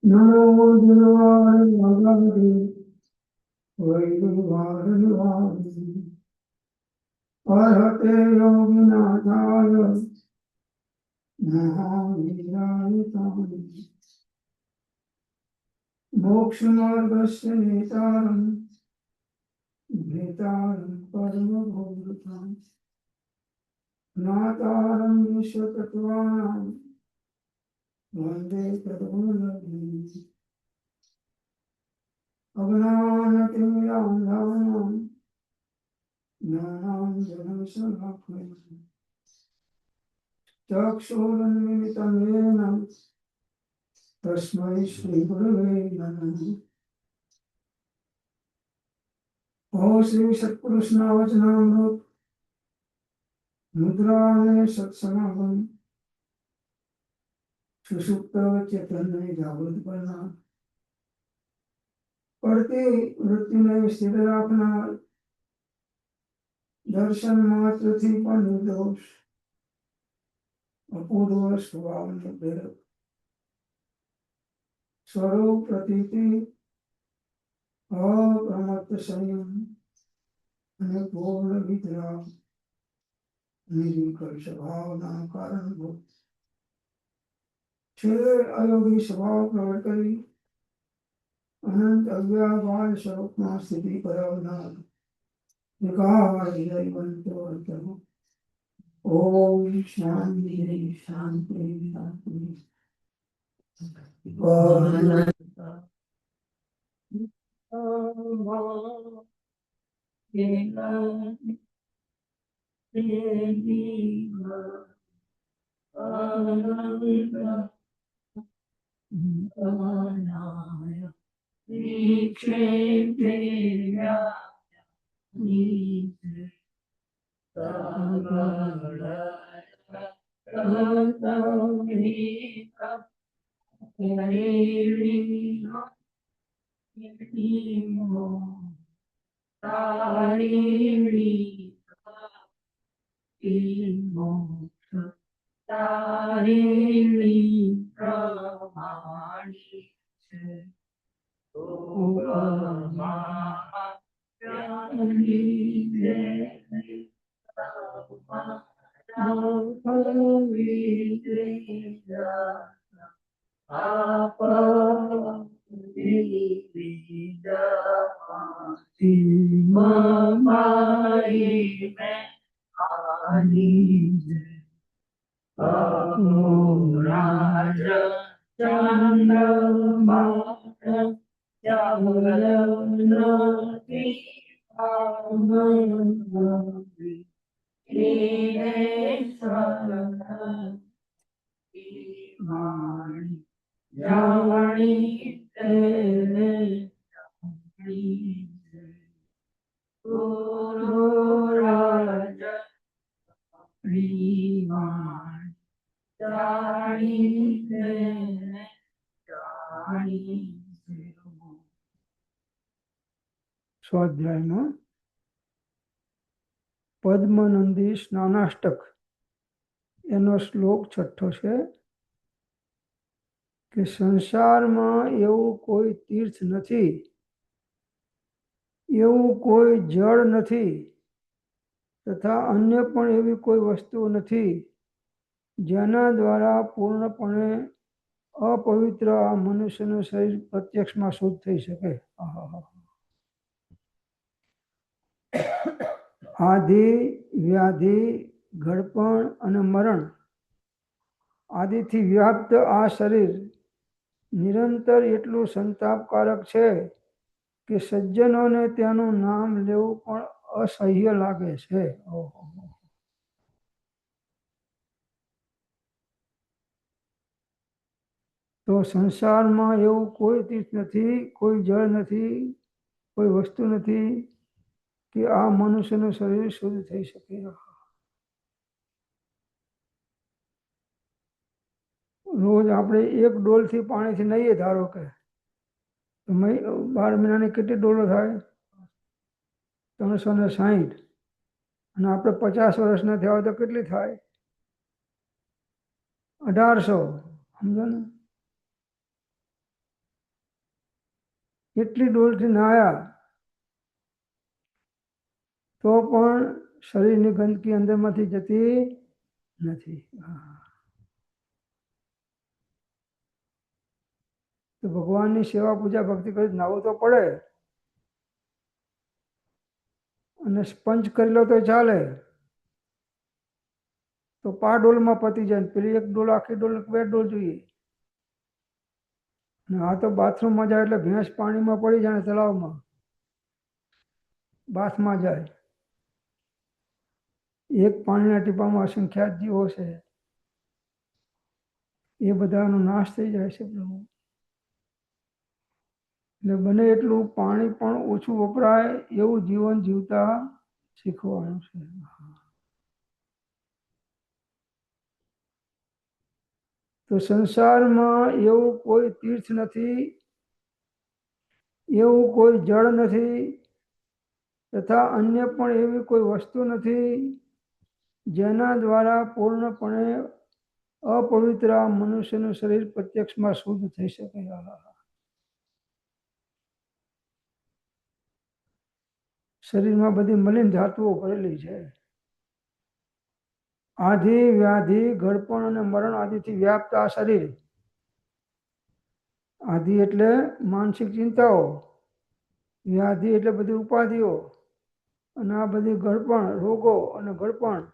નમો દેવાય ભગવતે વૈદવારવાય અર્હતે યોગિનાથાય મહાવીરાય તાય મોક્ષમાર્ગસ્ય નેતારં ભેતારં પરમભૂતં જ્ઞાતારં વિશ્વતત્ત્વાનાં વંદે તદ્ગુણવલ્લભં અજ્ઞાનતિમિરાન્ધાનાં જ્ઞાનાഞ്જનશલાકયા ચક્ષુરુન્મિલિतं येन तस्मै श्रीगुरवे नमः। ओ श्री सत्पुरुषना वचनामृत मुद्राने सत्समागम सुषुप्त चेतन जागृत करना पढ़ती वृत्ति ने स्थिर रखना दर्शन मात्र थी पर निर्दोष अपूर्व स्वभाव ने प्रेरक स्वरूप प्रतीति अप्रमत्त संयम અને પૂર્ણ વિતરાગ નિર્વિકલ્પ સ્વભાવના કારણભૂત છેલ્લે અયોગી સ્વભાવ પ્રગટ કરી અનંત અવ્યાભાવ સ્વરૂપમાં સ્થિતિ કરાવનાર એકાવંતો અંતનો ઓમ શાંતિ શાંતિ શાંતિ સ્વાધ્યાયમાં પદ્મનંદી સ્નાનાષ્ટક એનો શ્લોક 6 છે કે સંસારમાં એવું કોઈ તીર્થ નથી, એવું કોઈ જળ નથી તથા અન્ય પણ એવી કોઈ વસ્તુ નથી જેના દ્વારા પૂર્ણપણે અપવિત્ર આ મનુષ્યનું શરીર પ્રત્યક્ષમાં શુદ્ધ થઈ શકે. આદિ વ્યાધિ ઘડપણ અને મરણ આદિથી વ્યાપ્ત આ શરીર નિરંતર એટલું સંતાપકારક છે કે સજ્જનોને તેનું નામ લેવું પણ અસહ્ય લાગે છે. તો સંસારમાં એવું કોઈ તીર્થ નથી, કોઈ જળ નથી, કોઈ વસ્તુ નથી કે આ મનુષ્યનું શરીર શુદ્ધ થઈ શકે. રોજ આપણે એક ડોલથી પાણીથી નહીએ ધારો કે 12 મહિનાની કેટલી ડોલો થાય? 360. અને આપણે 50 વર્ષના થયા હોય તો કેટલી થાય? 1800. સમજો ને? એટલી ડોલથી નાહ્યા તો પણ શરીરની ગંદકી અંદરમાંથી જતી નથી. તો ભગવાનની સેવા પૂજા ભક્તિ કરી નાહવું તો પડે, અને સ્પંચ કરી લો તો ચાલે, તો 5 ડોલમાં પતી જાય. પેલી 1 ડોલ, આખી ડોલ, 2 ડોલ જોઈએ. આ તો બાથરૂમમાં જાય એટલે ભેંસ પાણીમાં પડી જાય, તળાવમાં બાથમાં જાય, એક પાણીના ટીપામાં અસંખ્યાત જીવો છે, એ બધાનો નાશ થઈ જાય છે પ્રભુ. એટલે બને એટલું પાણી પણ ઓછું વપરાય એવું જીવન જીવતા શીખવાનું છે. તો સંસારમાં એવું કોઈ તીર્થ નથી, એવું કોઈ જળ નથી, તથા અન્ય પણ એવી કોઈ વસ્તુ નથી જેના દ્વારા પૂર્ણપણે અપવિત્ર મનુષ્યનું શરીર પ્રત્યક્ષમાં શુદ્ધ થઈ શકે. શરીરમાં બધી મલિન ધાતુઓ ભરેલી છે. આધિ, વ્યાધિ, ઘડપણ અને મરણ આદિથી વ્યાપ્ત આ શરીર. આધિ એટલે માનસિક ચિંતાઓ, વ્યાધિ એટલે બધી ઉપાધિઓ, અને આ બધી ઘડપણ, રોગો અને ઘડપણ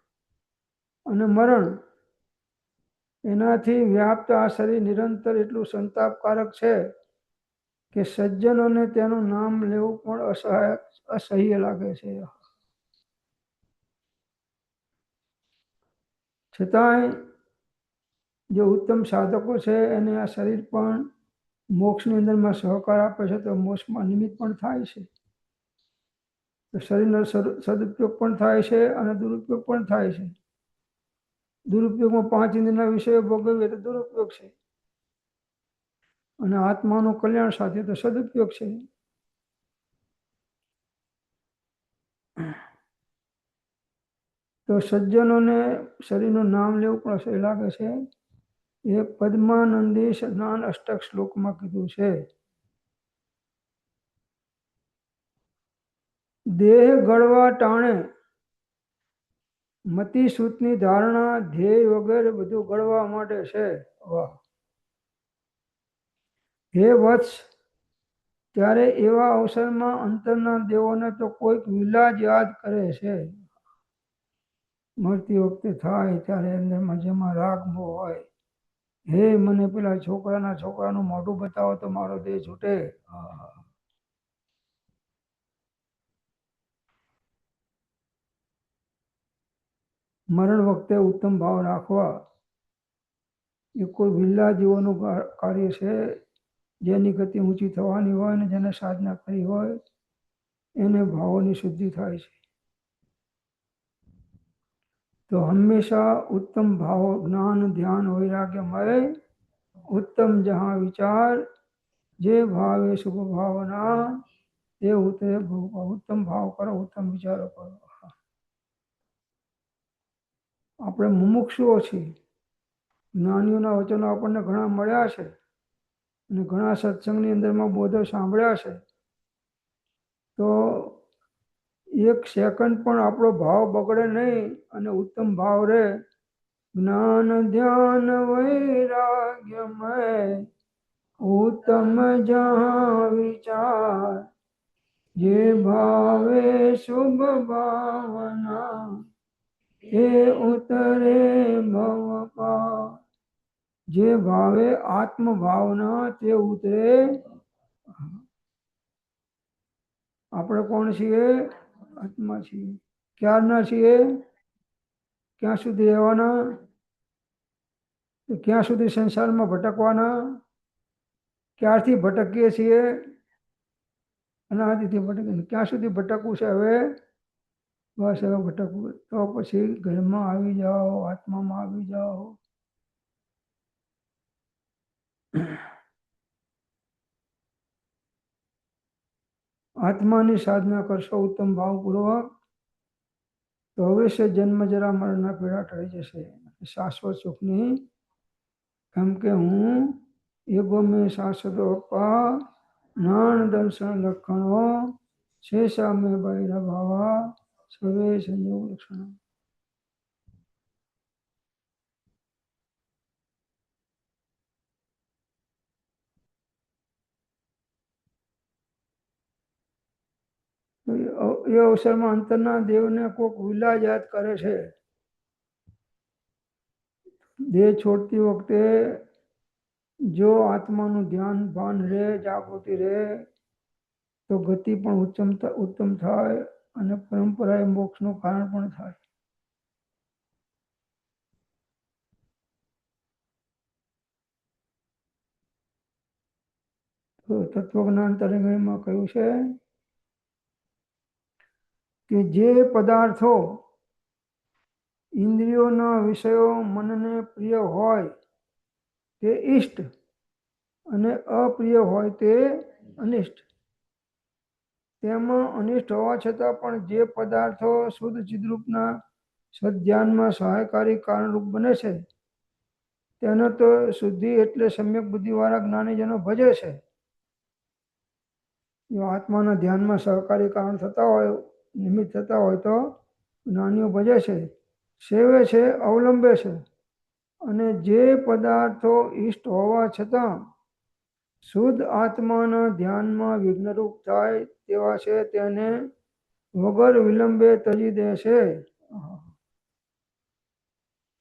અને મરણ, એનાથી વ્યાપ્ત આ શરીર નિરંતર એટલું સંતાપકારક છે કે સજ્જનોને તેનું નામ લેવું પણ અસહ્ય લાગે છે. છતાંય જે ઉત્તમ સાધકો છે એને આ શરીર પણ મોક્ષની અંદરમાં સહકાર આપે છે, તો મોક્ષમાં નિમિત્ત પણ થાય છે. તો શરીરનો સદુપયોગ પણ થાય છે અને દુરુપયોગ પણ થાય છે. દુરુપયોગમાં 5 ઇન્દ્રિયના વિષયો ભોગવીએ તો દુરુપયોગ છે, અને આત્માનું કલ્યાણ સાથે તો સદુપયોગ છે. તો સજ્જનોને શરીરનું નામ લેવું પણ અસહ્ય લાગે છે, એ પદ્માનંદી જ્ઞાન અષ્ટક શ્લોકમાં કીધું છે. દેહ ગળવા ટાણે મતિ સૂતની ધારણા, ધ્યેય વગેરે બધું ગળવા માટે છે. વાહ! હે વત્સ, ત્યારે એવા અવસરમાં અંતરના દેવોને તો કોઈક વિલાજ યાદ કરે છે. મરતી વખતે થાય ત્યારે અંદરમાં જેમાં રાગ મોહ હોય, હે મને પેલા છોકરાનું મોઢું બતાવો તો મારો દેહ છૂટે. મરણ વખતે ઉત્તમ ભાવ રાખવા એ કોઈ વિલ્લા જીવોનું કાર્ય છે. જેની ગતિ ઊંચી થવાની હોય ને જેને સાધના કરી હોય એને ભાવોની શુદ્ધિ થાય છે. તો હંમેશા ઉત્તમ ભાવ, જ્ઞાન, ધ્યાન, વૈરાગ્યમય ઉત્તમ જહાં વિચાર, જે ભાવે શુભ ભાવના, એ ઉતરે ઉત્તમ ભાવ કરો, ઉત્તમ વિચારો કરો. આપણે મુમુક્ષુઓ છીએ, જ્ઞાનીઓના વચનો આપણને ઘણા મળ્યા છે અને ઘણા સત્સંગની અંદરમાં બોધો સાંભળ્યા છે, તો 1 સેકન્ડ પણ આપણો ભાવ બગડે નહીં અને ઉત્તમ ભાવ રહે. જ્ઞાન, ધ્યાન, વૈરાગ્યમય ઉત્તમ જહાં વિચાર, જે ભાવે શુભ ભાવના, એ ઉતરે ભવ પાર. જે ભાવે આત્મ ભાવના તે ઉતરે. આપણે કોણ છીએ? આત્મા છીએ. ક્યારના છીએ? ક્યાં સુધી રહેવાના? ક્યાં સુધી સંસારમાં ભટકવાના? ક્યારથી ભટકીએ છીએ? અનાદિથી ભટકીએ. ક્યાં સુધી ભટકવું છે હવે? બસ હવે ભટકવું તો પછી ઘરમાં આવી જાઓ, આત્મામાં આવી જાઓ. આત્માની સાધના કરશો ઉત્તમ ભાવપૂર્વક તો અવશ્ય જન્મ જરા મરણના પીડા ટળી જશે, શાશ્વત સુખની. કેમ કે હું એગો મેં શાશ્વત અપ્પા નાણ દર્શન લક્ષણો શેષામે ભૈરભાવા સર્વે સંયોગ લક્ષણો. એ અવસરમાં અંતરના દેવને કોક વિલા યાદ કરે છે. દેહ છોડતી વખતે જો આત્માનું ધ્યાન ભાન રહે, જાગૃતિ રહે, તો ગતિ પણ ઉત્તમ થાય અને પરંપરાએ મોક્ષનું કારણ પણ થાય. તો તત્વજ્ઞાન તરંગમાં કહ્યું છે કે જે પદાર્થો ઇન્દ્રિયોના વિષયો મનને પ્રિય હોય તે ઇષ્ટ અને અપ્રિય હોય તે અનિષ્ટ. તેમાં અનિષ્ટ હોવા છતાં પણ જે પદાર્થો શુદ્ધ ચિદરૂપના સદ્ધ્યાનમાં સહાયકારી કારણરૂપ બને છે તેનો તો શુદ્ધિ એટલે સમ્યક બુદ્ધિવાળા જ્ઞાનીજનો ભજે છે. જો આત્માના ધ્યાનમાં સહકારી કારણ થતા હોય, નિમિત્ત થતા હોય તો જ્ઞાનીઓ ભજે છે, સેવે છે, અવલંબે છે. અને જે પદાર્થો ઇષ્ટ હોવા છતાં શુદ્ધ આત્માના ધ્યાનમાં વિઘ્નરૂપ થાય તેવા છે તેને વગર વિલંબે તજી દે છે.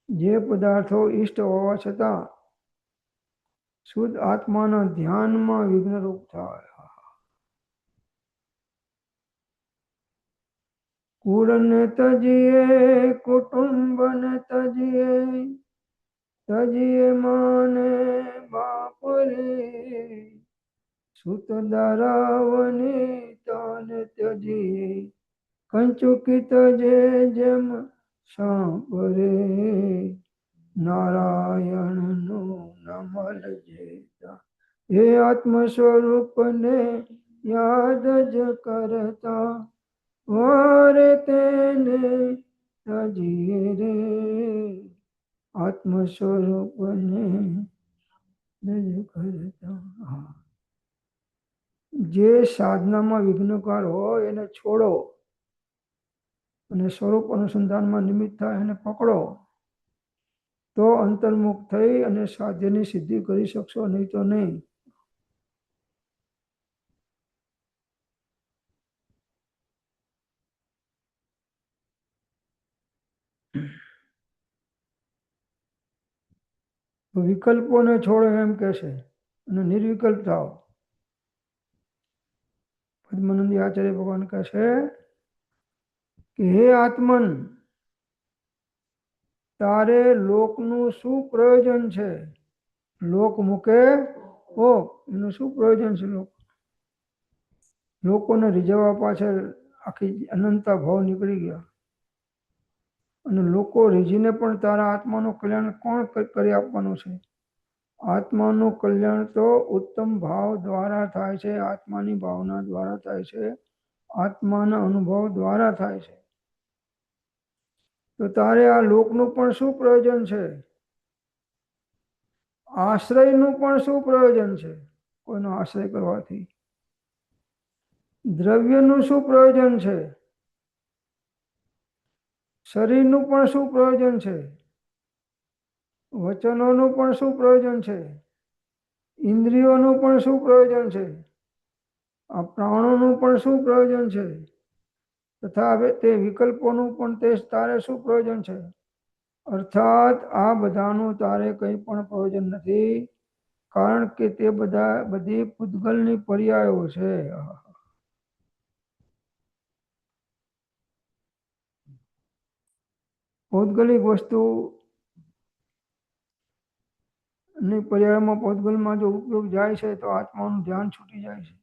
જે પદાર્થો ઇષ્ટ હોવા છતાં શુદ્ધ આત્માના ધ્યાનમાં વિઘ્નરૂપ થાય. કુળને તજીએ, કુટુંબને તજીએ, તજીએ માને બાપ રે, સુત દારાવની તાને તજીએ, કંચુકી તજે જેમ સાંપ રે, નારાયણનું નમલ જેતા. હે આત્મ સ્વરૂપને યાદ જ કરતા વારે તેને તજીએ રે, આત્મ સ્વરૂપને જ કરતા. જે સાધનામાં વિઘ્નકાર હોય એને છોડો અને સ્વરૂપ અનુસંધાનમાં નિમિત્ત થાય એને પકડો તો અંતર્મુખ થઈ અને સાધ્યની સિદ્ધિ કરી શકશો, નહીં તો નહીં. વિકલ્પોને છોડો એમ કે છે અને નિર્વિકલ્પ થાવ. પદ્માનંદી આચાર્ય ભગવાન કહે છે કે હે આત્મન, તારે લોકનું શું પ્રયોજન છે? લોક મૂકે ઓક, એનું શું પ્રયોજન છે? લોકોને રીઝવવા પાછળ આખી અનંતા ભાવ નીકળી ગયા અને લોકો રીઝીને પણ તારા આત્માનું કલ્યાણ કોણ કરી આપવાનું છે? આત્માનું કલ્યાણ તો ઉત્તમ ભાવ દ્વારા થાય છે, આત્માની ભાવના દ્વારા થાય છે, આત્માના અનુભવ દ્વારા થાય છે. તો તારે આ લોકનું પણ શું પ્રયોજન છે? આશ્રયનું પણ શું પ્રયોજન છે? કોઈનો આશ્રય કરવાથી. દ્રવ્યનું શું પ્રયોજન છે? શરીરનું પણ શું પ્રયોજન છે? વચનોનું પણ શું પ્રયોજન છે? ઇન્દ્રિયોનું પણ શું પ્રયોજન છે? આ પ્રાણોનું પણ શું પ્રયોજન છે? તથા હવે તે વિકલ્પોનું પણ તે તારે શું પ્રયોજન છે? અર્થાત આ બધાનું તારે કંઈ પણ પ્રયોજન નથી, કારણ કે તે બધી પૂતગલની પર્યાયો છે. પૌદ્ગલિક વસ્તુ ની પર્યાયમાં પૌદ્ગલમાં જો ઉપયોગ જાય છે તો આત્માનું ધ્યાન છૂટી જાય છે.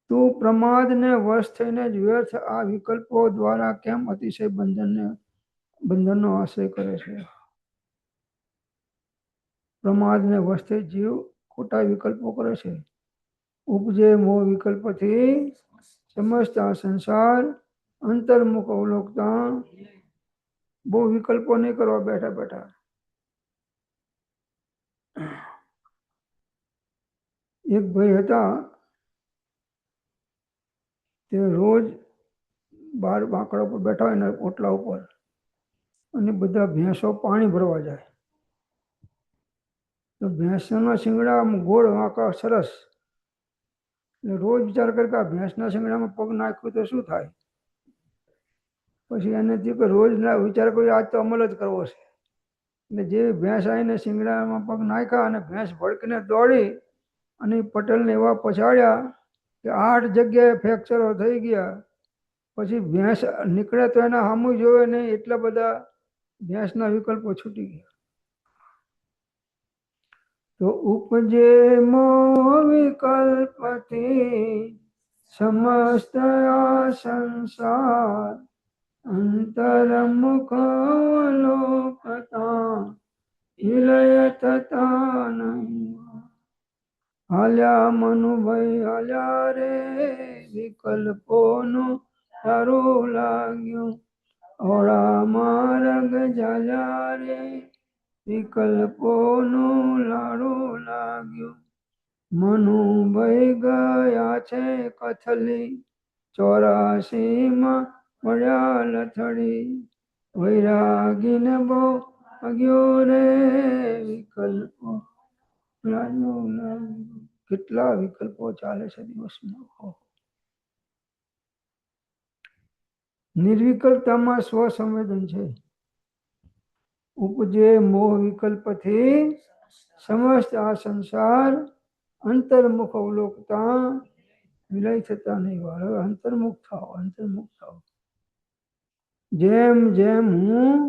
તું પ્રમાદને વશ થઈને જ વ્યર્થ આ વિકલ્પો દ્વારા કેમ અતિશય બંધનનો આશ્રય કરે છે? પ્રમાદને વશ થઈ જીવ ખોટા વિકલ્પો કરે છે. ઉપજે મોહ વિકલ્પથી સમસ્ત આ સંસાર અંતર્મુખ અવલોકતા. બહુ વિકલ્પો નહીં કરવા બેઠા બેઠા. એક ભાઈ હતા તે રોજ બાર બાંકડા ઉપર બેઠા હોય ને ઓટલા ઉપર અને બધા ભેંસો પાણી ભરવા જાય તો ભેંસના શિંગડા ગોળ વાંકા સરસ એટલે રોજ વિચાર કરે કે આ ભેંસના શિંગડામાં પગ નાખ્યું તો શું થાય પછી એને થયું કે રોજ ના વિચાર કર્યો આજ તો અમલ જ કરવો છે એટલે જે ભેંસ આવીને શિંગડામાં પગ નાખ્યા અને ભેંસ ભડકીને દોડી અને પટેલને એવા પછાડ્યા કે 8 જગ્યાએ ફ્રેક્ચરો થઈ ગયા પછી ભેંસ નીકળે તો એના સામું જોવે નહીં એટલા બધા ભેંસના વિકલ્પો છૂટી ગયા તો ઉપજે મોહ વિકલ્પથી સમસ્ત આ સંસાર અંતર્મુખ અવલોકતા વિલય થતા નહીં હાલ્યા મનુભાઈ હાલ્યા રે વિકલ્પોનું સારું લાગ્યું ઓળા માર્ગ ચાલ્યા રે વિકલ્પોનું લાડું લાગ્યું મનુભાઈ ગયા છે કથલી 84માં મળ્યા લથડી વૈરાગીને બહુ વાગ્યો રે વિકલ્પો કેટલા વિકલ્પો ચાલે છે દિવસમાં નિર્વિકલ્પતામાં સ્વસંવેદન છે ઉપજે મોહ વિકલ્પથી સમસ્ત આ સંસાર અંતર્મુખ અવલોકતા વિલય થતા નહીં વાળો અંતર્મુખ થાવ જેમ જેમ હું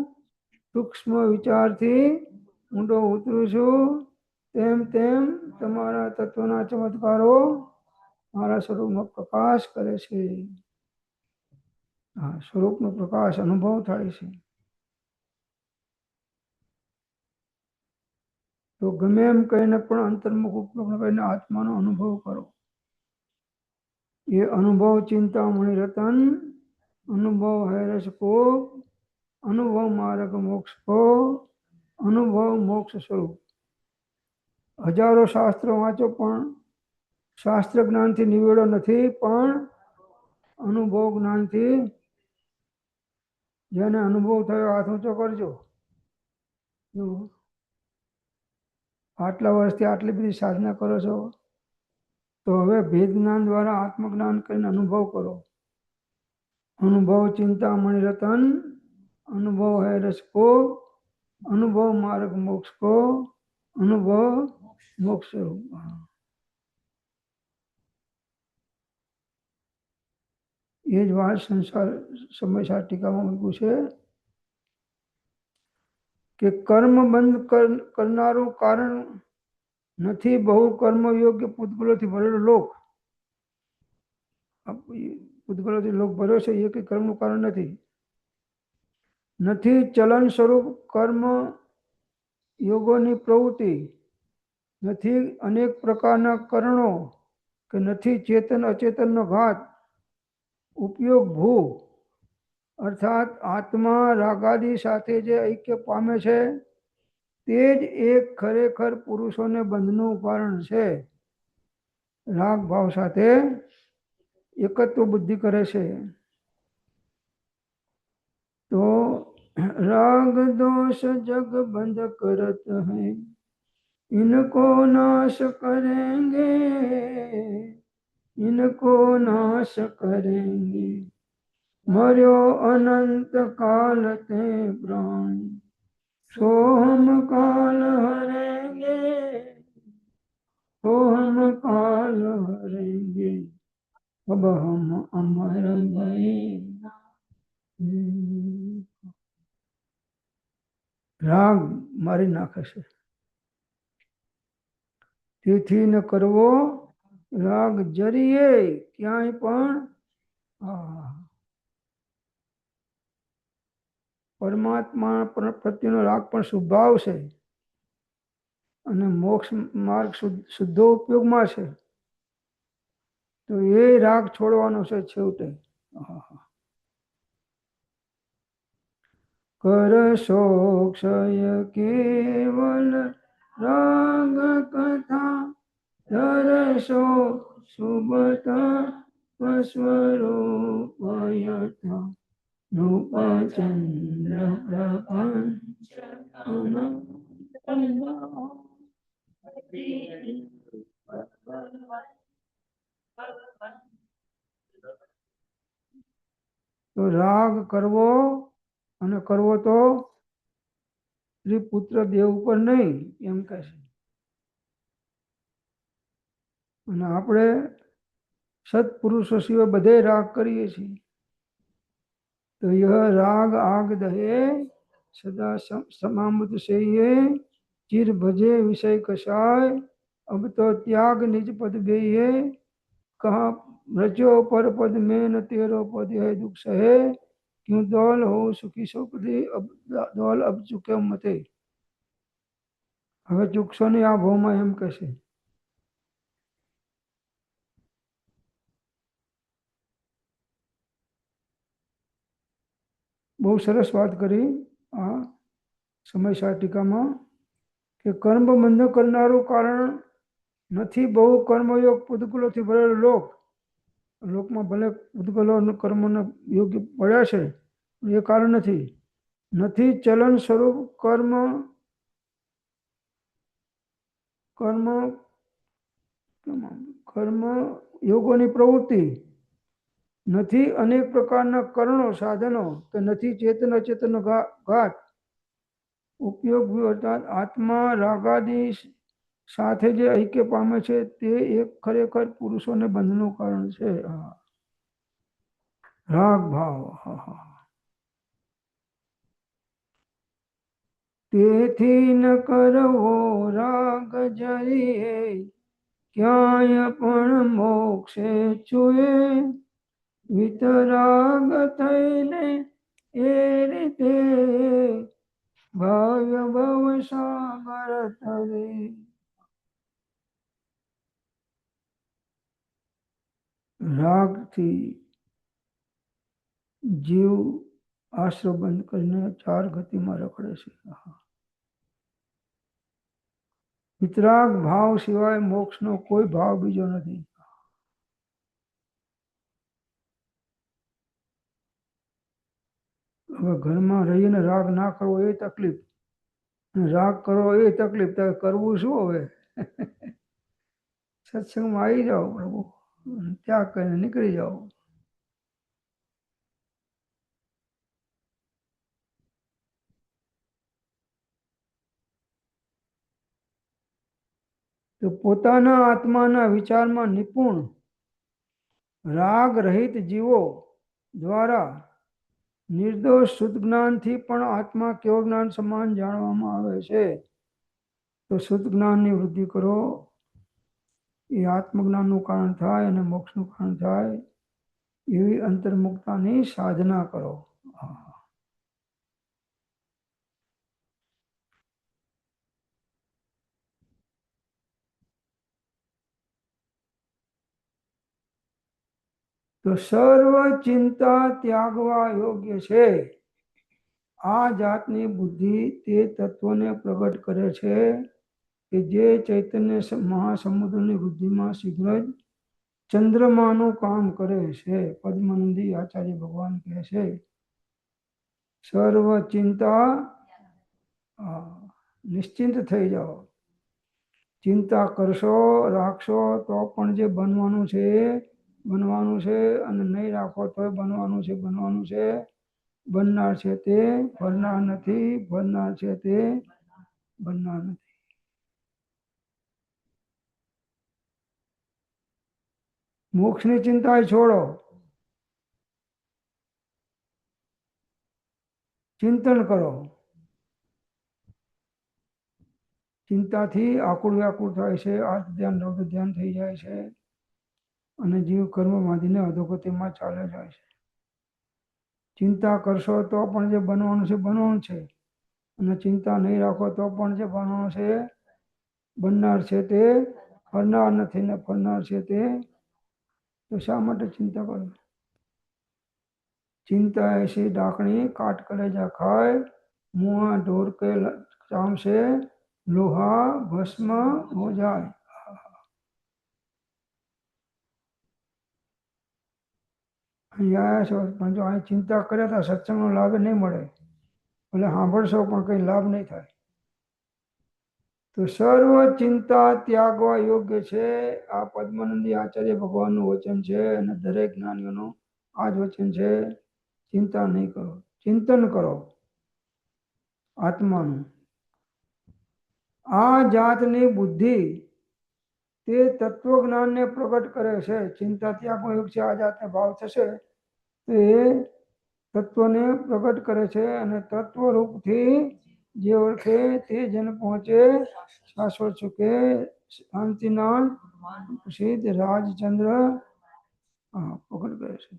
સૂક્ષ્મ વિચારથી ઊંડો ઉતરું છું તેમ તેમ તમારા તત્વના ચમત્કારો મારા સ્વરૂપનો પ્રકાશ કરે છે હા સ્વરૂપનો પ્રકાશ અનુભવ થાય છે તો ગમે એમ કહીને પણ અંતર્મુખ ઉપયોગ કરીને આત્માનો અનુભવ કરો એ અનુભવ ચિંતામણી રતન અનુભવ હૈરસ કો અનુભવ માર્ગ મોક્ષ કો અનુભવ મોક્ષ સ્વરૂપ હજારો શાસ્ત્રો વાંચો પણ શાસ્ત્ર જ્ઞાનથી નિવેડો નથી પણ અનુભવ જ્ઞાનથી જેને અનુભવ થયો હાથ ઊંચો કરજો આટલા વર્ષથી આટલી બધી સાધના કરો છો તો હવે ભેદ જ્ઞાન દ્વારા આત્મજ્ઞાન કરીને અનુભવ કરો અનુભવ ચિંતામણી રતન અનુભવ है रस को अनुभव मार्ग मोक्ष को अनुभव मोक्ष ये ज बात संसार समयसार टीकाમાં મૂક્યું છે કે કર્મ બંધ કરનારું કારણ નથી બહુ કર્મ યોગ્ય પૂતગલોથી ભરેલો લોક પૂતગલોથી લોક ભર્યો છે એ કઈ કર્મનું કારણ નથી ચલન સ્વરૂપ કર્મ યોગોની પ્રવૃત્તિ નથી અનેક પ્રકારના કરણો કે નથી ચેતન અચેતનનો ઘાત ઉપયોગ ભૂ અર્થાત આત્મા રાગાદી સાથે જે ઐક્ય પામે છે તે જ એક ખરેખર પુરુષોને બંધનું કારણ છે રાગ ભાવ સાથે એકત્વ બુદ્ધિ કરે છે तो राग दोष जग बंद करत है इनको नाश करेंगे इनको नाश करेंगे मर्यो अनंत काल ते प्राण सो हम काल हरेंगे सो हम काल हरेंगे अब हम अमर भई રાગ મારી નાખે છે તેથી ન કરવો રાગ જરીએ ક્યાંય પણ પરમાત્મા પ્રત્યેનો રાગ પણ સ્વભાવ છે અને મોક્ષ માર્ગ શુદ્ધો ઉપયોગમાં છે તો એ રાગ છોડવાનો છે છેવટે कर शोक्षय केवल રાગ કથા દરસો સુબત સ્વરૂપ યથા રૂપચંદ્ર પ્રપંચ તો રાગ કરવો અને કરવો તો સ્ત્રી પુત્ર દેવ ઉપર નહીં એમ કહે છે. અને આપણે સત્પુરુષો સિવાય બધે રાગ કરીએ છીએ. તો યહ રાગ આગ દહે સદા સમામૃત से ये चिर भजे विषय कषाय अब तो त्याग निज पद बेये कहा रजो पर पद में न तेरो पद है दुख सहे क्यों दौल हो सुखी सौपदी अब दौल अब चुके मते. હવે ચૂકશો નહીં આ ભાવમાં એમ કહેશે. બહુ સરસ વાત કરી આ સમયસાર ટીકામાં કે કર્મ બંધ કરનારું કારણ નથી બહુ કર્મયોગ પૂતગલોથી ભરેલો લોક. લોકમાં ભલે પૂતગલો કર્મના યોગ્ય પડ્યા છે એ કારણ નથી ચલન સ્વરૂપ કર્મ કર્મ કર્મ યોગોની પ્રવૃત્તિ નથી અનેક પ્રકારના કરણો સાધનો કે નથી ચેતન અચેતન ઘાટ ઉપયોગ અર્થાત આત્મા રાગાદી સાથે જે ઐક્ય પામે છે તે એક ખરેખર પુરુષોને બંધનું કારણ છે. રાગ ભાવ તેથી ન કરવો રાગ જરીએ ક્યાંય પણ મોક્ષે છુએ વિતરાગ થઈને એ રીતે ભવ્ય ભવ સાગર તરે. રાગથી જીવ આશ્રય બંધ કરીને 4 ગતિમાં રખડે છે. વિતરાગ ભાવ સિવાય મોક્ષનો કોઈ ભાવ બીજો નથી. હવે ઘરમાં રહીને રાગ ના કરવો એ તકલીફ, રાગ કરવો એ તકલીફ. કરવું શું હવે? સત્સંગમાં આવી જાઓ પ્રભુ, ત્યાગ કરીને નીકળી જાઓ. તો પોતાના આત્માના વિચારમાં નિપુણ રાગ રહિત જીવો દ્વારા નિર્દોષ શુદ્ધ જ્ઞાનથી પણ આત્મા કેવળ જ્ઞાન સમાન જાણવામાં આવે છે. તો શુદ્ધ જ્ઞાનની વૃદ્ધિ કરો, એ આત્મજ્ઞાનનું કારણ થાય અને મોક્ષનું કારણ થાય એવી અંતર્મુક્તાની સાધના કરો. તો સર્વ ચિંતા ત્યાગવા યોગ્ય છે. આ જાતની બુદ્ધિ તે તત્વને પ્રગટ કરે છે કે જે ચૈતન્ય મહાસમુદ્રની વૃદ્ધિમાં શીઘ્ર જ ચંદ્રમાનું કામ કરે છે. પદ્માનંદી આચાર્ય ભગવાન કહે છે સર્વ ચિંતા નિશ્ચિંત થઈ જાઓ. ચિંતા કરશો રાખશો તો પણ જે બનવાનું છે બનવાનું છે, અને નહીં રાખો તો બનવાનું છે બનવાનું છે. બનનાર છે તે ભરનાર નથી, ભરનાર છે તે બનનાર નથી. મોક્ષની ચિંતા છોડો, ચિંતન કરો. ચિંતાથી આકુળ વ્યાકુળ થાય છે, આર્થ ધ્યાન રૌદ્ર ધ્યાન થઈ જાય છે અને જીવ કર્મ બાંધીને અધોગતિમાં ચાલે જાય છે. ચિંતા કરશો તો પણ જે બનવાનું છે બનવાનું છે, અને ચિંતા નહીં રાખો તો પણ જે બનવાનું છે બનનાર છે તે ફરનાર નથી ને ફરનાર છે તે. તો શા માટે ચિંતા કરો? ચિંતા એસી ડાકણી કાટ કલેજા ખાય, મુઆ ઢોર કે ચામશે લોહા ભસ્મ હો જાય. અહીંયા આવ્યા છો પણ જો અહીં ચિંતા કરે તો સત્સંગનો લાભ નહીં મળે. એટલે સાંભળશો પણ કંઈ લાભ નહીં થાય. તો સર્વ ચિંતા ત્યાગવા યોગ્ય છે. આ પદ્માનંદી આચાર્ય ભગવાનનું વચન છે અને દરેક જ્ઞાનીઓનું આ જ વચન છે. ચિંતા નહીં કરો, ચિંતન કરો આત્માનું. આ જાતની બુદ્ધિ તે તત્વજ્ઞાનને પ્રગટ કરે છે. ચિંતા ત્યાગનો યોગ છે. આ જાતને ભાવ થશે તો એ તત્વને પ્રગટ કરે છે અને તત્વરૂપથી જે ઓળખે તે જન પહોંચે શાશ્વત સુખે શાંતિના સિદ્ધ રાજચંદ્ર પ્રગટ કરે છે.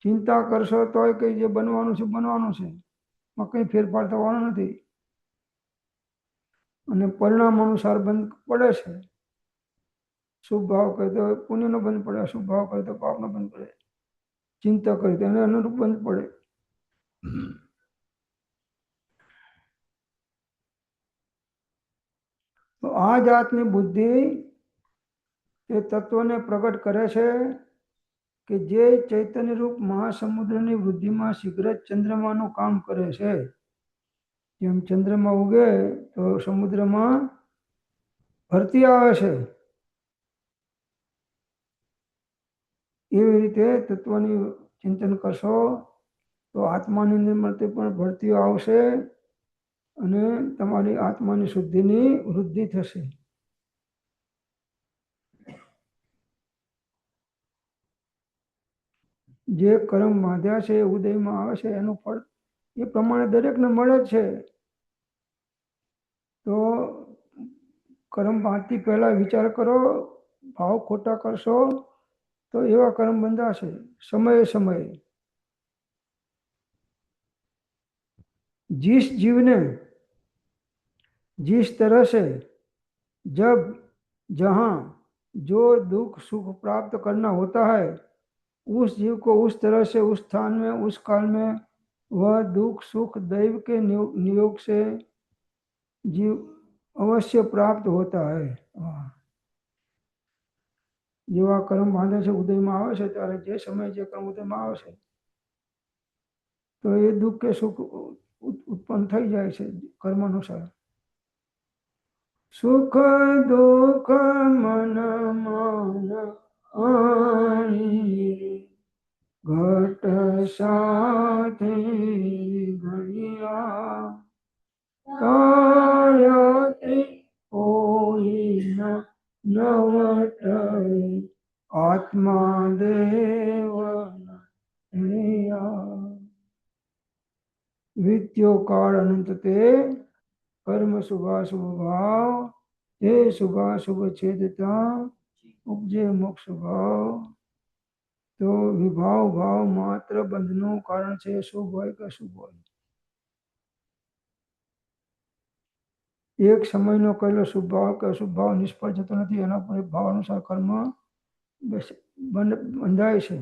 ચિંતા કરશો તોય કઈ જે બનવાનું છે બનવાનું છે, એમાં કંઈ ફેરફાર થવાનો નથી અને પરિણામ અનુસાર બંધ પડે છે. શુભ ભાવ કરે તો પુણ્યનો બંધ પડે, અશુભ ભાવ કરે તો પાપનો બંધ પડે, ચિંતા કરે તો એને અનુરૂપ બંધ પડે. તો આ જાતની બુદ્ધિ એ તત્વને પ્રગટ કરે છે કે જે ચૈતન્ય રૂપ મહાસમુદ્રની વૃદ્ધિમાં શીઘ્ર જ ચંદ્રમાનું કામ કરે છે. જેમ ચંદ્રમાં ઉગે તો સમુદ્રમાં ભરતી આવે છે, એવી રીતે તત્વની ચિંતન કરશો તો આત્માની અંદર પણ ભરતીઓ આવશે અને તમારી આત્માની શુદ્ધિની વૃદ્ધિ થશે. જે કર્મ બાંધ્યા છે ઉદયમાં આવે છે એનું ફળ એ પ્રમાણે દરેકને મળે જ છે. તો કર્મ બાંધતી પહેલા વિચાર કરો, ભાવ ખોટા કરશો તો એવા કર્મ બંધાશે સમયે સમયે. जिस जीव ने जिस तरह से जब जहाँ जो दुख सुख प्राप्त करना होता है उस जीव को उस तरह से उस स्थान में उस काल में वह दुख सुख दैव के नियोग से जीव अवश्य प्राप्त होता है. જેવા કર્મ બાંધે છે ઉદયમાં આવે છે ત્યારે જે સમય જે કર્મ ઉદયમાં આવે છે તો એ દુઃખ કે સુખ ઉત્પન્ન થઈ જાય છે કર્મ અનુસાર. સુખ દુઃખ મન માન આણી ઘટ સાથે ઘડિયા તાળતે કોઈ નવટે આત્મા દેવ વિત્યો કાળ અનંત તે કર્મ શુભાશુભ ભાવ તે શુભાશુભ છેદતા ઉપજે મોક્ષ ભાવ. તો વિભાવ ભાવ માત્ર બંધનું કારણ છે, શુભ હોય કે અશુભ હોય. એક સમયનો કરેલો શુભ ભાવ કે અશુભ ભાવ નિષ્ફળ જતો નથી, એના પર ભાવ અનુસાર કર્મ બંધાય છે.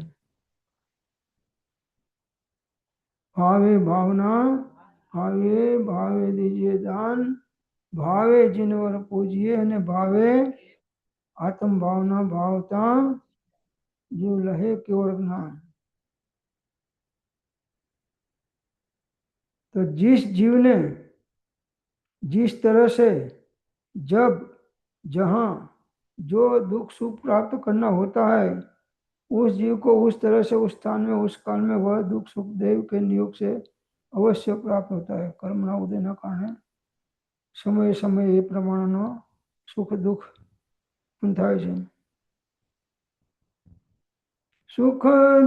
ભાવે ભાવના ભાવે ભાવે દીજીએ દાન ભાવે જીનવર પૂજીએ અને ભાવે આત્મ ભાવના ભાવતા जीव लहे केवल ज्ञान. तो जिस जीव ने जिस तरह से जब जहाँ जो दुख सुख प्राप्त करना होता है उस जीव को उस तरह से उस स्थान में उस काल में वह दुख सुख देव के नियोग से अवश्य प्राप्त होता है. कर्मना उदय ना कारण समय समय ए प्रमाण सुख दुख थाय छे. सुख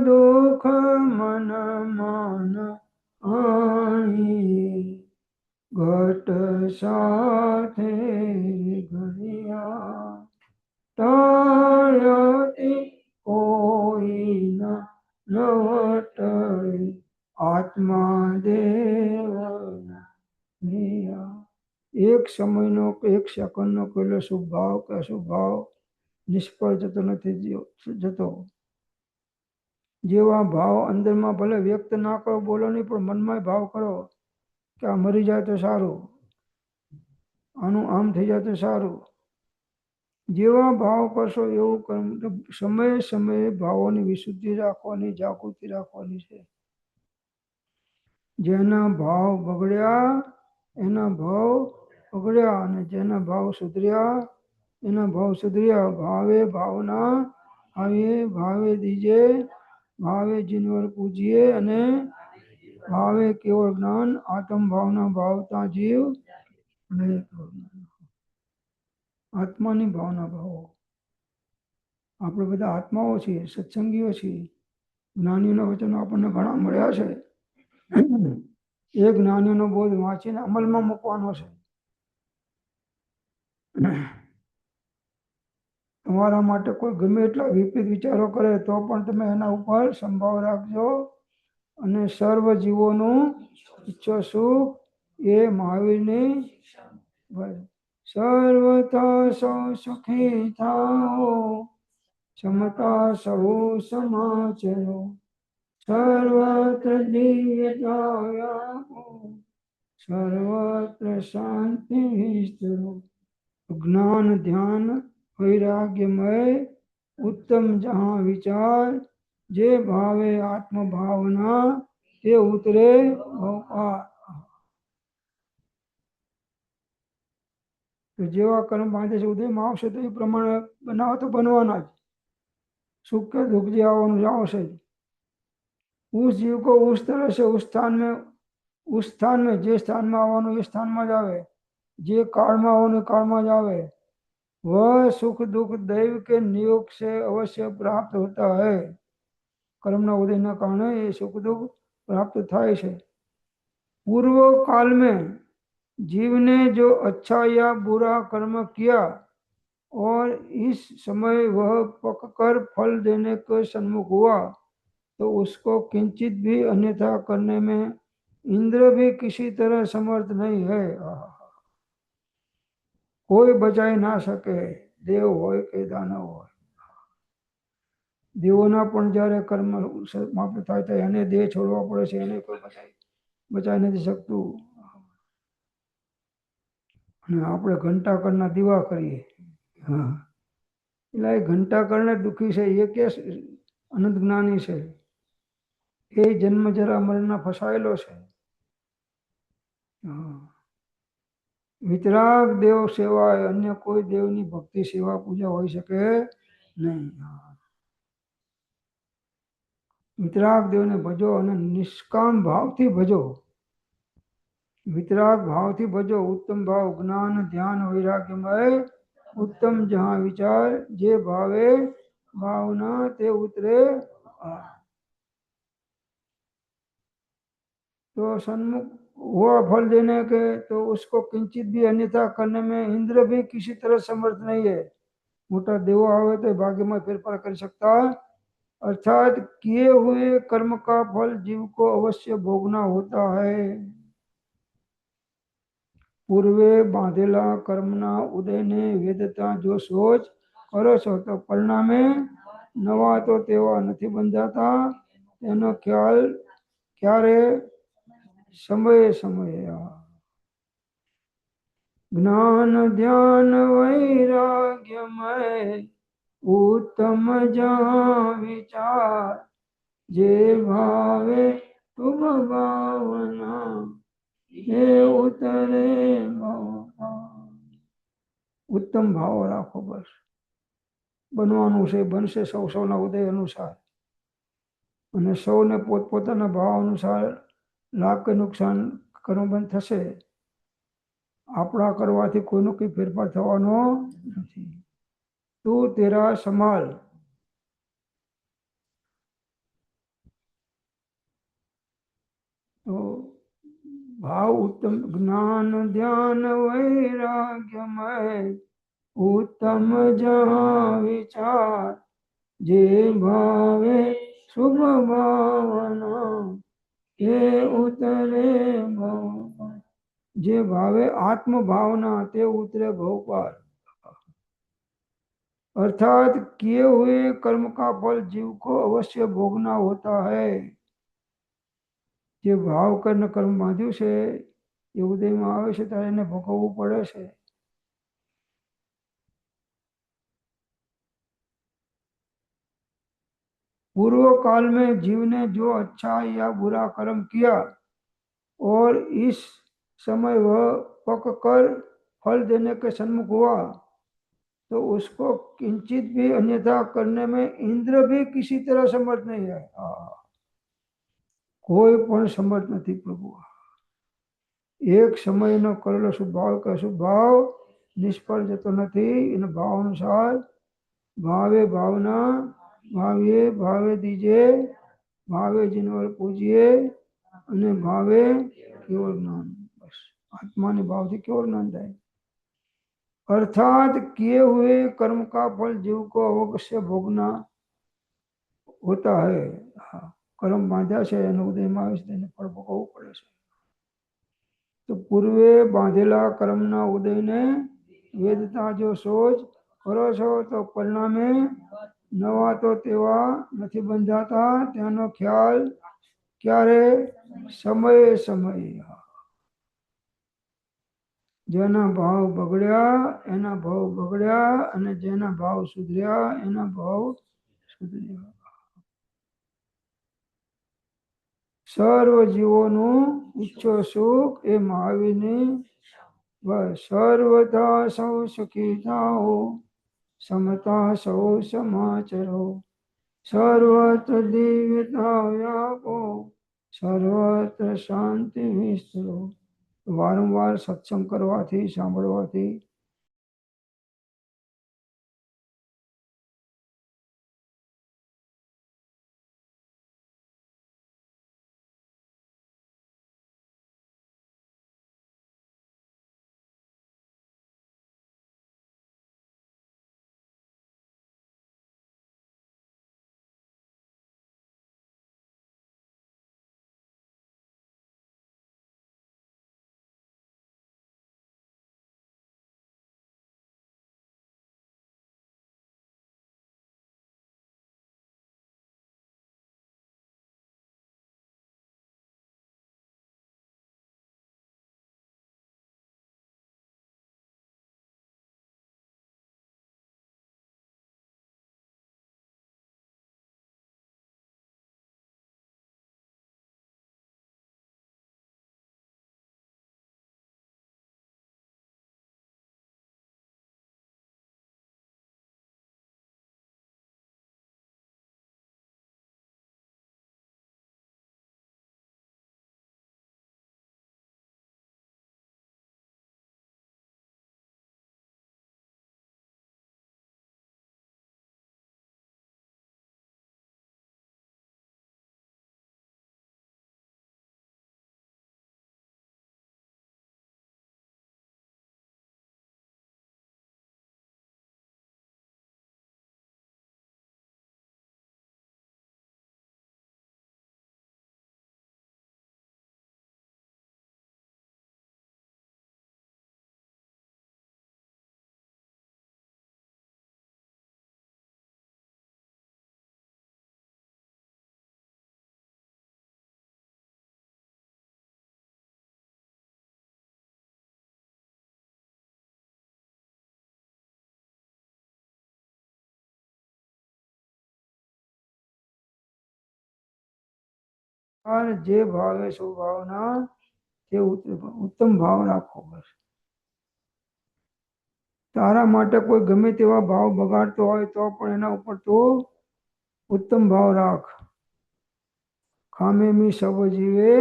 दुख मन मान आणी घट साथे घड़िया ताळते કોઈ નવટે આત્મા દેવ. એક સમયનો એક સેકન્ડનો કરેલો શુભ ભાવ કે અશુભ ભાવ નિષ્ફળ જતો નથી જતો. જેવા ભાવ અંદરમાં ભલે વ્યક્ત ના કરો, બોલો નહીં, પણ મનમાં ભાવ કરો કે આ મરી જાય તો સારું, આનું આમ થઈ જાય તો સારું. જેવા ભાવ કરશો એવું કર્મ. સમયે સમયે ભાવોની વિશુદ્ધિ રાખવાની, જાગૃતિ રાખવાની છે. જેના ભાવ બગડ્યા એના ભાવ બગડ્યા, અને જેના ભાવ સુધર્યા એના ભાવ સુધર્યા. ભાવે ભાવના આવીએ, ભાવે દીજે, ભાવે જીનવર પૂજીએ, અને ભાવે કેવળ જ્ઞાન. આત્મ ભાવના ભાવતા જીવ, આત્માની ભાવના ભાવો. આપણે બધા આત્માઓ છીએ, સત્સંગીઓ છીએ. જ્ઞાનીઓના વચનો આપણને ઘણા મળ્યા છે. એ જ્ઞાનીઓનો બોધ વાંચીને અમલમાં મૂકવાનો છે. તમારા માટે કોઈ ગમે એટલા વિપરીત વિચારો કરે તો પણ તમે એના ઉપર સંભાવ રાખજો, અને સર્વ જીવોનું ઈચ્છો સુખ એ મહાવીરની. સર્વતા સૌ સુખી થાઓ, સમતા સૌ સમાચરો, સર્વત્ર દિવ્યતા, સર્વત્ર શાંતિ સ્તરો. જ્ઞાન ધ્યાન વૈરાગ્યમય ઉત્તમ જહાં વિચાર, જે ભાવે આત્મભાવના તે ઉતરે ભવપાર. તો જેવા કર્મ બાંધે છે ઉદયમાં આવશે તો એ પ્રમાણે બનાવો તો બનવાના જ. सुख के दुख जे आवવાનું આવશે જ. उस जीव को उस तरह से उस स्थान में जे स्थान में આવવાનું એ સ્થાનમાં જ આવે, જે કાળમાં આવવાનું એ કાળમાં જ આવે. वह सुख दुख दैव के नियोग से अवश्य प्राप्त होता है. कर्मना उदयના કારણે એ સુખ દુઃખ પ્રાપ્ત થાય છે. पूर्व काल में जीव ने जो अच्छा या बुरा कर्म किया और इस समय वह पककर फल देने के सन्मुख हुआ, तो उसको किंचित भी अन्यथा करने में इंद्र भी किसी तरह समर्थ नहीं है. कोई बचाई ना सके, देव હોય કે દાનવ હોય. દેવોના પણ જ્યારે કર્મ સમાપ્ત થાય તો એને દેહ છોડવા પડે છે, એને કોઈ બચાવી નથી શકતું. અને આપણે ઘંટાકરના દીવા કરીએ. હા, એટલે એ ઘંટાકરને દુઃખી છે, એ કે અનંત જ્ઞાની છે. એ જન્મ જરા મરણના ફસાયેલો છે. વિતરાગ દેવ સેવા, અન્ય કોઈ દેવની ભક્તિ સેવા પૂજા હોઈ શકે નહીં. વિતરાગ દેવને ભજો અને નિષ્કામ ભાવથી ભજો. વિતરાગ ભાવથી ભજો. ઉત્તમ ભાવ જ્ઞાન ધ્યાન વૈરાગ્યમય ઉત્તમ જહાં વિચાર, જે ભાવે भावना ते उतरे. तो सन्मुख हुआ फल देने के, तो उसको किंचित भी अन्यथा करने में इंद्र भी किसी तरह समर्थ नहीं है. मोटा देवो आवे तो भाग्य में फेरफार कर सकता. अर्थात किए हुए कर्म का फल जीव को अवश्य भोगना होता है. पूर्वे बांधेला कर्मना उदयने वेदता जो सोच કરો છો તો પરિણામે નવા તો તેવા નથી બંધાતા. તેનો ખ્યાલ ક્યારે? સમયે સમયે. જ્ઞાન ધ્યાન વૈરાગ્યમય ઉત્તમ જહાં વિચાર, જે ભાવે શુભ ભાવના એ ઉતરે ભવપાર. ઉત્તમ ભાવ રાખો, બસ. બનવાનું છે, બનશે સૌ સૌના ઉદય અનુસાર, અને સૌને પોતપોતાના ભાવ અનુસાર લાભ કે નુકસાન કરવું બંધ થશે. આપણા કરવાથી કોઈનો કંઈ ફેરફાર થવાનો નથી. તું તેરા સંભાળ. તો ભાવ ઉત્તમ જ્ઞાન ધ્યાન વૈરાગ્યમય उत्तम जहां विचार, जे भावे शुभ भावना ये उतरे भवपार. जे भावे आत्म भावना ते उतरे भवपार. अर्थात किए हुए कर्म का फल जीव को अवश्य भोगना होता है. जे भाव करने कर्म बांध्યું છે એ ઉદયમાં આવે છે ત્યારે એને ભોગવવું પડે છે. पूर्व काल में जीव ने जो अच्छा या बुरा कर्म किया और इस समय वह पक कर फल देने के सन्मुख हुआ तो उसको किंचित भी अन्यथा करने में इंद्र भी किसी तरह समर्थ नहीं है. कोई पण समर्थ नहीं प्रभु. एक समय नो करेलो शुभ भाव के शुभ भाव निष्फળ જતો નથી. એના ભાવ અનુસાર ભાવે ભાવના ભાવે ભાવે દીજે ભાવે જીનવર પૂજીએ અને ભાવે કેવળ જ્ઞાન. બસ આત્માને ભાવથી કેવળ જ્ઞાન થાય. अर्थात किए हुए कर्म का फल जीव को अवश्य भोगना होता है. कर्म बांध्या છે એનો ઉદયમાં આવે છે તેને ફળ ભોગવવું પડે છે. તો પૂર્વે બાંધેલા કર્મના ઉદયને વેદતા જો સોચ કરો છો તો પરિણામે નવા તો તેવા નથી બંધાતા. તેનો ખ્યાલ ક્યારે? સમયે સમયે. જેના ભાવ બગડ્યા એના ભાવ બગડ્યા અને જેના ભાવ સુધર્યા એના ભાવ સુધર્યા. સર્વ જીવોનું ઈચ્છો સુખ એ મહાવીરની બસ. સર્વથા સૌ સુખી થાઓ સમતા સૌ સમાચરો સર્વત્ર દિવ્યતા વ્યાપો સર્વત્ર શાંતિ વિસ્તરો. વારંવાર સત્સંગ કરવાથી સાંભળવાથી જે ભાવે સ્વભાવના તે ઉત્તમ ભાવ રાખો. બસ તારા માટે કોઈ ગમે તેવા ભાવ બગાડતો હોય તો પણ એના ઉપર તો ઉત્તમ ભાવ રાખ. ખામે મી સવ જીવે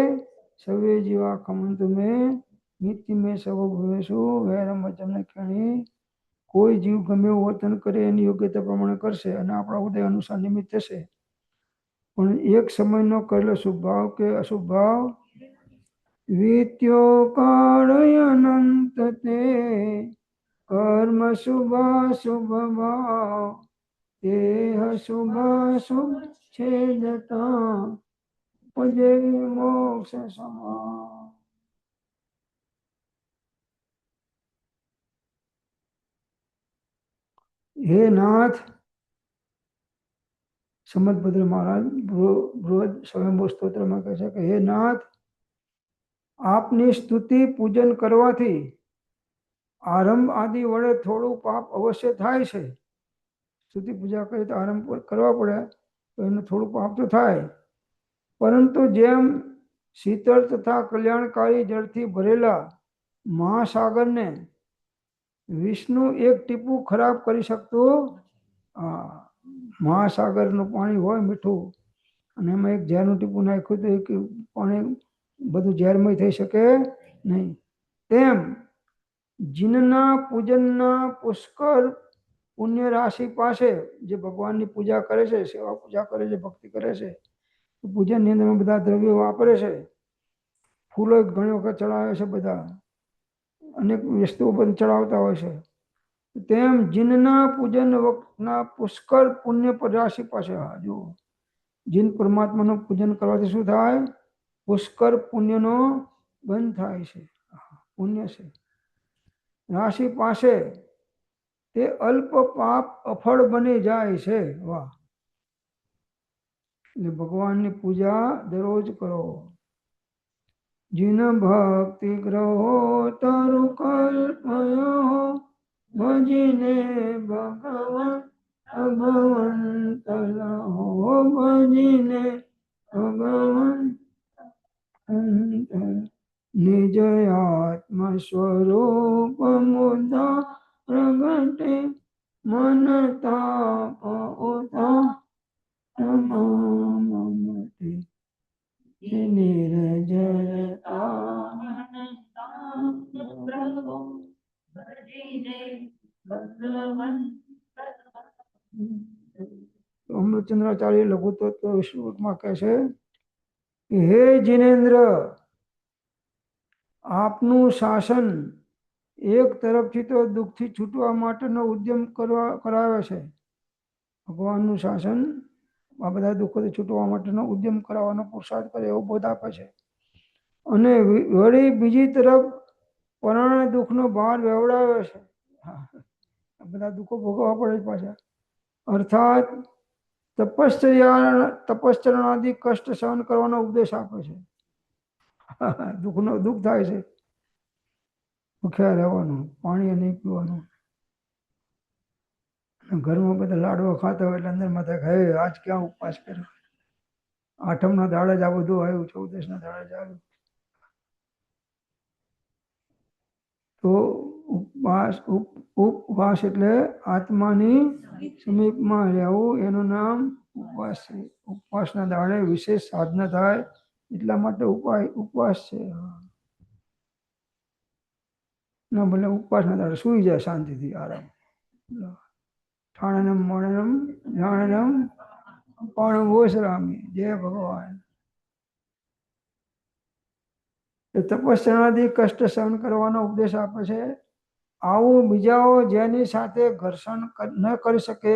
સવે જીવા ખમંત મેં નિત્ય મેં સવ ભવેશું વૈરમ વચન ખેણી. કોઈ જીવ ગમે એવું વર્તન કરે એની યોગ્યતા પ્રમાણે કરશે અને આપણા ઉદય અનુસાર નિમિત્ત થશે. પણ એક સમયનો કરેલો શુભ ભાવ કે અશુભ ભાવ વિત્યો કાળ અનંત તે કર્મ શુભ શુભ ભાવ દેહ શુભ શુભ છેદતા પજે મોક્ષ સમા. હે નાથ સમદભદ્ર મહારાજ બૃહદ સ્વયંભૂ સ્તોત્રમાં કહે છે કે હે નાથ આપની સ્તુતિ પૂજન કરવાથી આરંભ આદિ વડે થોડું પાપ અવશ્ય થાય છે. સ્તુતિ પૂજા કરી તો આરંભ કરવા પડે તો એનું થોડું પાપ તો થાય, પરંતુ જેમ શીતળ તથા કલ્યાણકારી જળથી ભરેલા મહાસાગરને વિષ્ણુ એક ટીપું ખરાબ કરી શકતું, મહાસાગરનું પાણી હોય મીઠું અને એમાં એક ઝેરનું ટીપું નાખ્યું તો એક પાણી બધું ઝેરમય થઈ શકે નહીં. તેમ જીનના પૂજનના પુષ્કળ પુણ્ય રાશિ પાસે જે ભગવાનની પૂજા કરે છે, સેવા પૂજા કરે છે, ભક્તિ કરે છે, પૂજનની અંદર બધા દ્રવ્યો વાપરે છે, ફૂલો ઘણી વખત ચડાવે છે, બધા અનેક વસ્તુઓ પણ ચડાવતા હોય છે. તેમ જીનના પૂજન વખતના પુષ્કળ પુણ્ય રાશિ પાસે જો જીન પરમાત્માનું પૂજન કરવાથી શું થાય? પુષ્કળ પુણ્યનો બંધ થાય છે, પુણ્ય છે. રાશિ પાસે તે અલ્પ પાપ અફળ બની જાય છે. વાહ! એટલે ભગવાનની પૂજા દરરોજ કરો. જીન ભક્તિ ગ્રહો તરુ કલ્પયો ભજીને ભગવાન ભગવંત લહો ભજીને ભગવાન નિજ આત્મ સ્વરૂપ મુદ્દા પ્રગટે મન તાપ ઉતા મમતે અમૃતચંદ્રાચાર્ય લઘુતત્વ વિશ્વમાં કહે છે કે હે જીનેન્દ્ર, આપનું શાસન એક તરફથી તો દુઃખથી છૂટવા માટેનો ઉદ્યમ કરાવે છે. ભગવાનનું શાસન આ બધા દુઃખોથી છૂટવા માટેનો ઉદ્યમ કરાવવાનો પુરુષાર્થ કરે એવો બોધ આપે છે, અને વળી બીજી તરફ પરાણે દુઃખનો ભાર વેવડાવે છે. બધા દુઃખો ભોગવવા પડે પાછા. અર્થાત તપશ્ચરણાદિ કષ્ટ સહન કરવાનો ઉપદેશ આપે છે. દુઃખ થાય છે, ભૂખ્યા રહેવાનું, પાણી નહીં પીવાનું, ઘરમાં બધા લાડવા ખાતા હોય એટલે અંદરમાં થાય હે આજ ક્યાં ઉપવાસ કર્યો, આઠમના દાડે જ આ બધું આવ્યું, 14ના દાડે જ આવ્યું. તો ઉપવાસ એટલે આત્માની સમીપમાં રહેવું, એનું નામ ઉપવાસ છે. ઉપવાસના દાડે વિશેષ સાધના થાય એટલા માટે ઉપવાસ છે. ના ભલે ઉપવાસના દાડે સુઈ જાય શાંતિથી આરામ. ઠાણનમ મણનમ જાણનમ પણ ઓસરામી. જય ભગવાન. તપસ્યાથી કષ્ટ સહન કરવાનો ઉપદેશ આપે છે. આવું બીજાઓ જેની સાથે ઘર્ષણ ન કરી શકે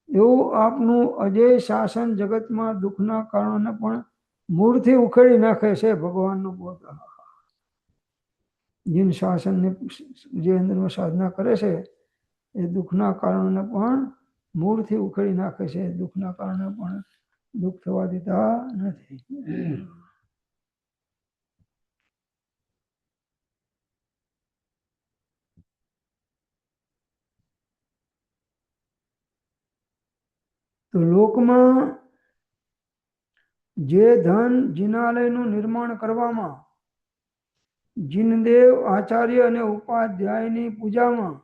એવું આપનું અજય શાસન જગતમાં દુઃખના કારણોને પણ મૂળથી ઉખેડી નાખે છે. ભગવાનનું બોધ. જીન શાસનની જે અંદરમાં સાધના કરે છે એ દુઃખના કારણોને પણ મૂળથી ઉખેડી નાખે છે. દુઃખના કારણે પણ દુઃખ થવા દેતા નથી. તો લોકમાં જે ધન જિનાલયનું નિર્માણ કરવામાં, જીનદેવ આચાર્ય અને ઉપાધ્યાયની પૂજામાં,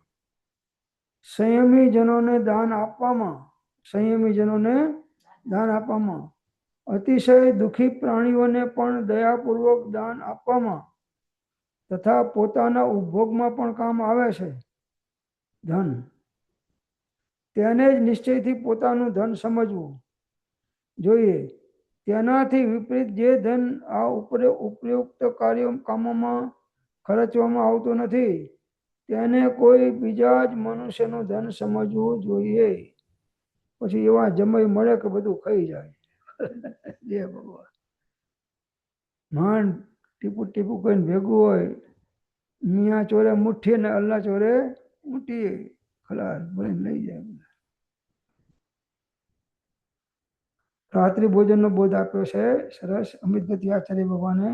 સંયમી જનોને દાન આપવામાં, અતિશય દુઃખી પ્રાણીઓને પણ દયાપૂર્વક દાન આપવામાં તથા પોતાના ઉપભોગમાં પણ કામ આવે છે ધન, તેને જ નિશ્ચયથી પોતાનું ધન સમજવું જોઈએ. તેનાથી વિપરીત જે ધન આ ઉપયુક્ત કામોમાં ખર્ચવામાં આવતું નથી તેને કોઈ બીજા જ મનુષ્યનું ધન સમજવું જોઈએ. પછી એવા જમાઈ મળે કે બધું ખાઈ જાય. જય ભગવાન. માંડ ટીપું ટીપું કરીને ભેગું હોય, મિયા ચોરે મુઠ્ઠી ને અલ્લાહ ચોરે મુઠ્ઠી, ખલાસ ભરીને લઈ જાય. રાત્રિ ભોજનનો બોધ આપ્યો છે સરસ અમિત ગતિ આચાર્ય ભગવાને.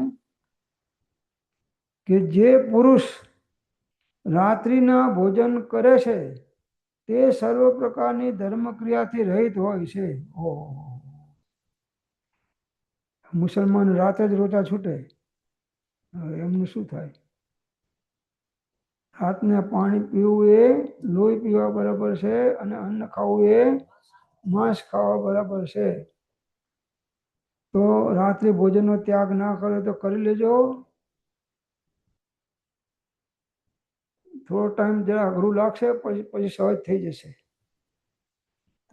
કે જે પુરુષ રાત્રિના ભોજન કરે છે તે સર્વ પ્રકારની ધર્મ ક્રિયાથી રહિત હોય છે. ઓહો, મુસલમાન રાતે જ રોજા છૂટે, હવે એમનું શું થાય? રાતને પાણી પીવું એ લોહી પીવા બરાબર છે, અને અન્ન ખાવું એ માંસ ખાવા બરાબર છે. તો રાત્રિ ભોજનનો ત્યાગ ના કરે તો કરી લેજો. થોડો ટાઈમ જરા અઘરું લાગશે, પછી સહજ થઈ જશે.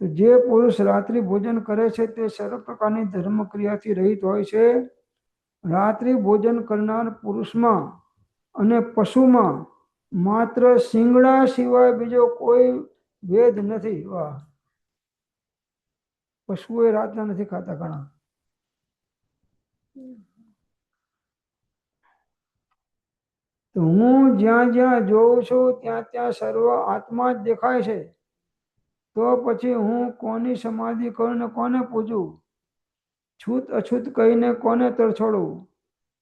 તો જે પુરુષ રાત્રિ ભોજન કરે છે તે સર્વ પ્રકારની ધર્મ ક્રિયાથી રહિત હોય છે. રાત્રિ ભોજન કરનાર પુરુષમાં અને પશુમાં માત્ર શિંગડા સિવાય બીજો કોઈ ભેદ નથી. વાહ! પશુઓ રાતના નથી ખાતા ઘણા. તો હું જ્યાં જ્યાં જોઉં છું ત્યાં ત્યાં સર્વ આત્મા જ દેખાય છે. તો પછી હું કોની સમાધિ કરું ને કોને પૂજું? છૂત અછૂત કહીને કોને તરછોડું?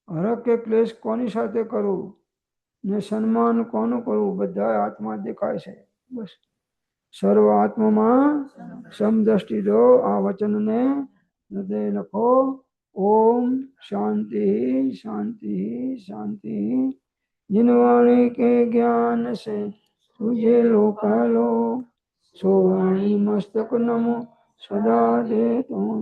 હરખ કે ક્લેશ કોની સાથે કરું? ને સન્માન કોનું કરવું? બધા આત્મા દેખાય છે. બસ સર્વ આત્મામાં સમદ્રષ્ટિ દો. આ વચનને હૃદય લખો. ઓમ શાંતિ શાંति शांति। जिन वाणी के ज्ञान से तुझे लोकालो, सो वाणी मस्तक नमो सदा दे तो